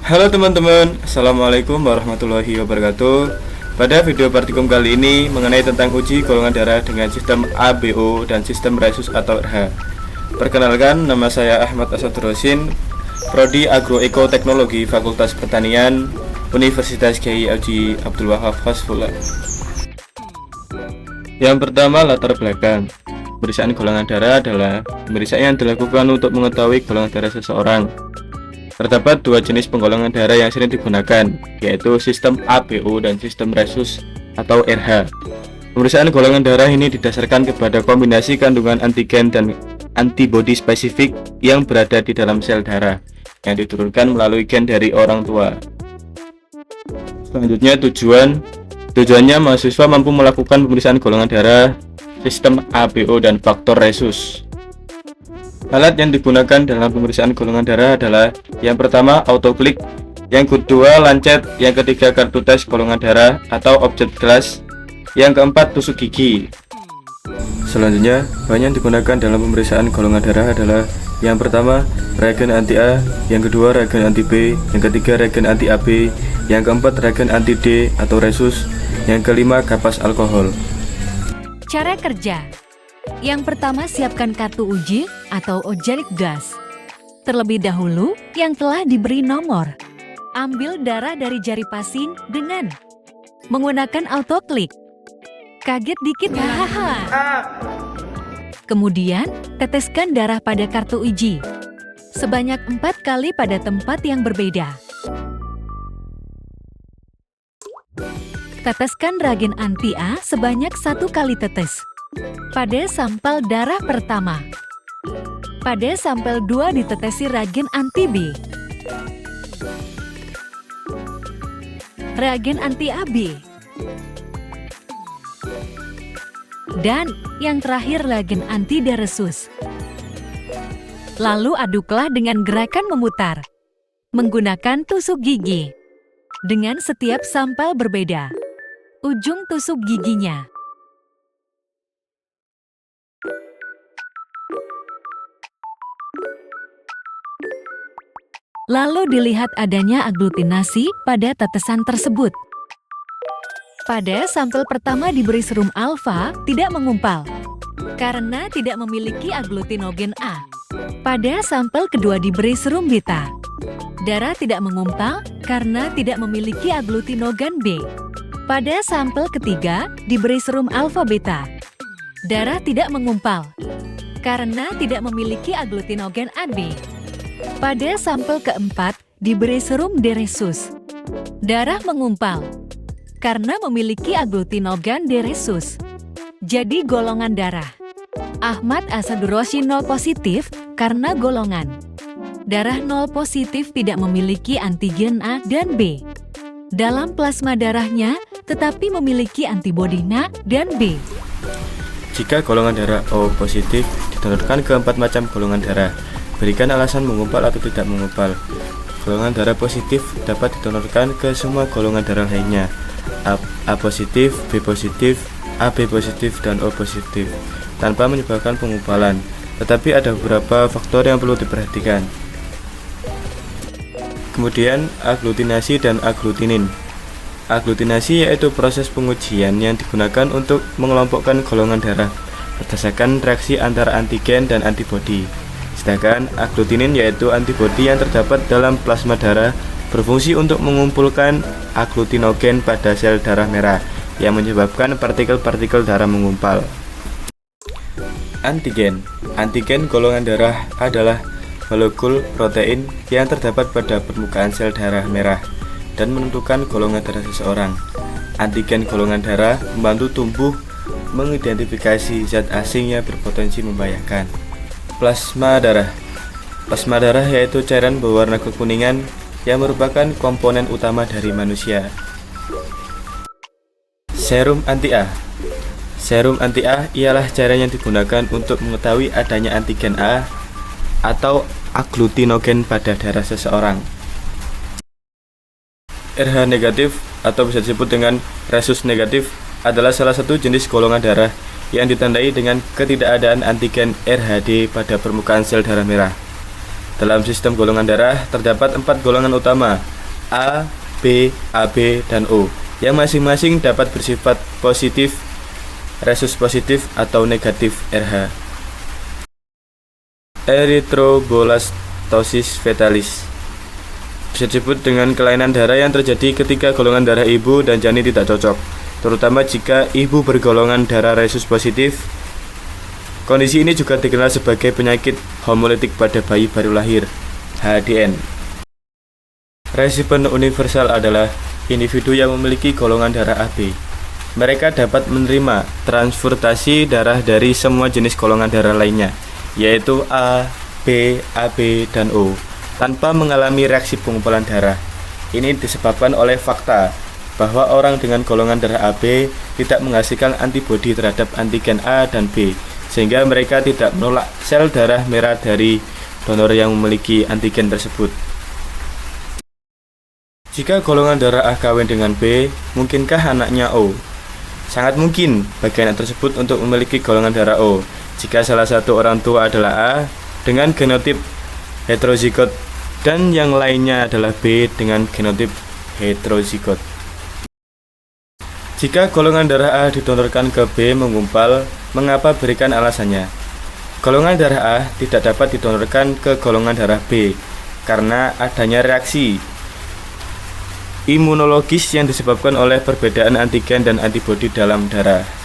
Halo teman-teman, Assalamualaikum warahmatullahi wabarakatuh. Pada video partikum kali ini mengenai tentang uji golongan darah dengan sistem ABO dan sistem Rhesus atau RH. Perkenalkan, nama saya Ahmad Asadrosin, Prodi Agroekoteknologi Fakultas Pertanian Universitas Kyai Haji Abdul Wahab Hasfullah. Yang pertama, latar belakang. Pemeriksaan golongan darah adalah pemeriksaan yang dilakukan untuk mengetahui golongan darah seseorang. Terdapat dua jenis penggolongan darah yang sering digunakan, yaitu sistem ABO dan sistem Rhesus atau RH. Pemeriksaan golongan darah ini didasarkan kepada kombinasi kandungan antigen dan antibodi spesifik yang berada di dalam sel darah yang diturunkan melalui gen dari orang tua. Selanjutnya, tujuannya mahasiswa mampu melakukan pemeriksaan golongan darah, sistem ABO dan faktor Rhesus. Alat yang digunakan dalam pemeriksaan golongan darah adalah yang pertama autoklik, yang kedua lancet, yang ketiga kartu tes golongan darah atau objek gelas, yang keempat tusuk gigi. Selanjutnya, bahan yang digunakan dalam pemeriksaan golongan darah adalah yang pertama reagen anti A, yang kedua reagen anti B, yang ketiga reagen anti AB, yang keempat reagen anti D atau Rhesus, yang kelima kapas alkohol. Cara kerja. Yang pertama, siapkan kartu uji atau objek gas. Terlebih dahulu, yang telah diberi nomor. Ambil darah dari jari pasing dengan menggunakan autoklik. Kaget dikit, hahaha. Kemudian, teteskan darah pada kartu uji. Sebanyak 4 kali pada tempat yang berbeda. Teteskan reagen anti A sebanyak 1 kali tetes. Pada sampel darah pertama. Pada sampel 2 ditetesi reagen anti B. Reagen anti AB. Dan yang terakhir reagen anti D Rhesus. Lalu aduklah dengan gerakan memutar menggunakan tusuk gigi. Dengan setiap sampel berbeda ujung tusuk giginya. Lalu dilihat adanya aglutinasi pada tetesan tersebut. Pada sampel pertama diberi serum alfa, tidak mengumpal karena tidak memiliki aglutinogen A. Pada sampel kedua diberi serum beta. Darah tidak mengumpal karena tidak memiliki aglutinogen B. Pada sampel ketiga diberi serum alfa beta. Darah tidak mengumpal karena tidak memiliki aglutinogen AB. Pada sampel keempat diberi serum D Rhesus. Darah mengumpal karena memiliki aglutinogen D Rhesus. Jadi golongan darah Ahmad Asadrosin 0 positif karena golongan darah 0 positif tidak memiliki antigen A dan B dalam plasma darahnya, tetapi memiliki antibodi A dan B. Jika golongan darah O positif, ditentukan ke 4 macam golongan darah. Berikan alasan mengumpal atau tidak mengumpal. Golongan darah positif dapat ditentukan ke semua golongan darah lainnya, A positif, B positif, AB positif, dan O positif, tanpa menyebabkan pengumpalan. Tetapi ada beberapa faktor yang perlu diperhatikan. Kemudian, aglutinasi dan aglutinin. Aglutinasi yaitu proses pengujian yang digunakan untuk mengelompokkan golongan darah berdasarkan reaksi antara antigen dan antibodi. Sedangkan aglutinin yaitu antibodi yang terdapat dalam plasma darah berfungsi untuk mengumpulkan aglutinogen pada sel darah merah yang menyebabkan partikel-partikel darah mengumpal. Antigen. Antigen golongan darah adalah molekul protein yang terdapat pada permukaan sel darah merah dan menentukan golongan darah seseorang. Antigen golongan darah membantu tubuh mengidentifikasi zat asing yang berpotensi membahayakan. Plasma darah. Plasma darah yaitu cairan berwarna kekuningan yang merupakan komponen utama dari manusia. Serum anti A. Serum anti A ialah cairan yang digunakan untuk mengetahui adanya antigen A atau aglutinogen pada darah seseorang. RH negatif atau bisa disebut dengan Rhesus negatif adalah salah satu jenis golongan darah yang ditandai dengan ketidakadaan antigen RhD pada permukaan sel darah merah. Dalam sistem golongan darah terdapat 4 golongan utama, A, B, AB, dan O, yang masing-masing dapat bersifat positif, resus positif, atau negatif RH. Erythroblastosis fetalis bisa disebut dengan kelainan darah yang terjadi ketika golongan darah ibu dan janin tidak cocok, terutama jika ibu bergolongan darah resus positif. Kondisi ini juga dikenal sebagai penyakit homolytik pada bayi baru lahir, HDN. Resipien universal adalah individu yang memiliki golongan darah AB. Mereka dapat menerima transfusasi darah dari semua jenis golongan darah lainnya, yaitu A, B, AB, dan O, tanpa mengalami reaksi pengumpulan darah. Ini disebabkan oleh fakta bahwa orang dengan golongan darah AB tidak menghasilkan antibodi terhadap antigen A dan B, sehingga mereka tidak menolak sel darah merah dari donor yang memiliki antigen tersebut. Jika golongan darah A kawin dengan B, mungkinkah anaknya O? Sangat mungkin bagi anak tersebut untuk memiliki golongan darah O jika salah satu orang tua adalah A dengan genotip heterozigot dan yang lainnya adalah B dengan genotip heterozigot. Jika golongan darah A didonorkan ke B menggumpal, mengapa? Berikan alasannya. Golongan darah A tidak dapat didonorkan ke golongan darah B karena adanya reaksi imunologis yang disebabkan oleh perbedaan antigen dan antibodi dalam darah.